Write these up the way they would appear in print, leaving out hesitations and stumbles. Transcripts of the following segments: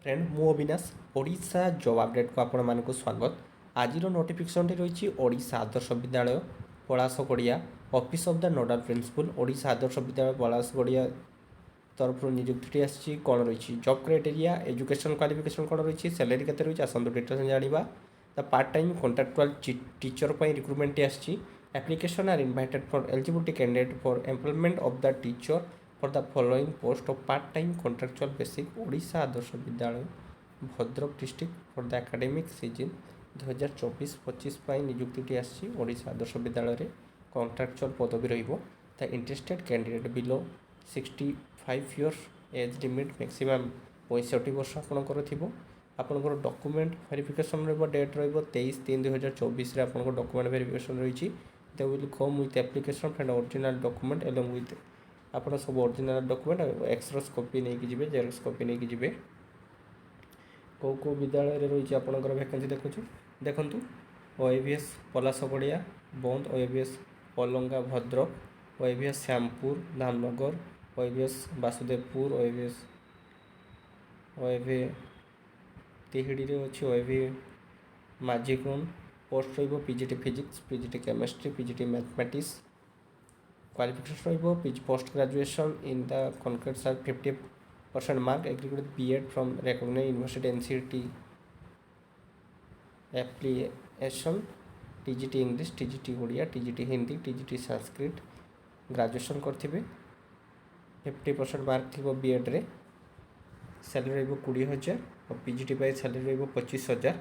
Friend मु Avinash Odisha job update को आपण मानक स्वागत। आज नोटिफिकेशन रही Odisha Adarsha Vidyalaya Palashgadia office of the nodal principal Odisha Adarsha Vidyalaya Palashgadia तरफ नियुक्ति आसी कौन रही जॉब क्राइटेरिया एजुकेशन क्वालिफिकेशन कौन रही सैलरी के रही आसतु डिटेल्स जाना the part time contractual teacher recruitment आसी application are invited for eligibility candidate for employment of the teacher for the following post of part time contractual basic Odisha Adarsha Vidyalaya Bhadrak district for the academic season 2024-25 नियुक्ति आसी Odisha Adarsha Vidyalaya contractual पदवी रहिबो the interested candidate below 65 years age limit maximum 65 वर्ष आपंकर थी आपंकर document verification date रहा 23/3/2024 आपंकर डॉक्यूमेंट वेरिफिकेशन रही they will come with application and original document along with आपड़ सब ओरिजिनल डॉक्यूमेंट एक्सरस कॉपी नहीं जी जेरक्स कॉपी नहीं जी कौ विद्यालय रही आपंकर वैकेंसी देखूँ ओएवीएस पलाशगड़िया बंद ओएवीएस पलंगा भद्रक ओएवीएस श्यामपुर धामनगर ओएवीएस वासुदेवपुर ओएवी तिहिड़ी अच्छी OAV Majhikund post PGT physics PGT chemistry PGT mathematics qualification post graduation in the concrete 50% mark aggregate BEd from recognised university NCET application TGT English TGT Odia TGT Hindi TGT Sanskrit graduation करथिबे 50% मार्क थी BEd रे salary रही 20,000 और PGT पाई salary रही 25,000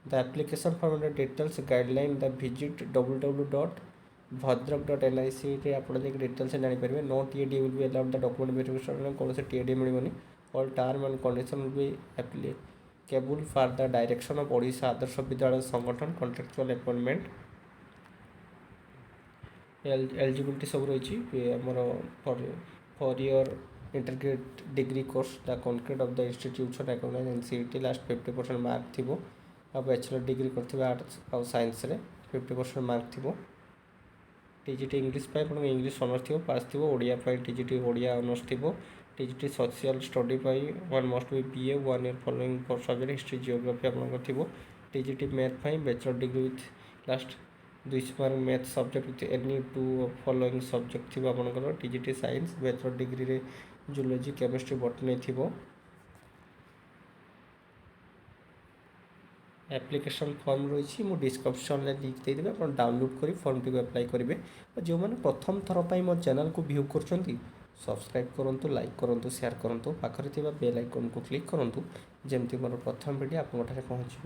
the application for the details guideline the visit www.bhadrak.nic आप details जानीपर no TAD will be allowed the document verification कौन से टीएडी मिलनी all term and condition will be applicable for the direction of Odisha Adarsha Vidyalaya Sangathan contractual appointment eligibility सब रही आमर for your integrate degree course the concrete of the institution recognised NCET last 50% mark थी bachelor degree करथिबे arts और science रे 50% mark थी TGT English पर English honours थी पास थी ओडिया टीजीटी ओडिया ऑनर्स थी TGT social study one must be BA 1 year following for subject history geography आपंकर थी TGT math bachelor degree with last 200 mark math subject with any 2 following subject थी आपंकर TGT science bachelor degree रे zoology chemistry botany थी application form रही मु description link देदेवी आप download कर फॉर्म टी अप्लाई करेंगे और जो मैंने प्रथम थर पर मो चैनल को व्यू कर सब्सक्राइब करूँ लाइक करूँ शेयर करूँ पाखरे बेल आइकन को क्लिक करूँ जमती मोर प्रथम वीडियो आप पहुँच।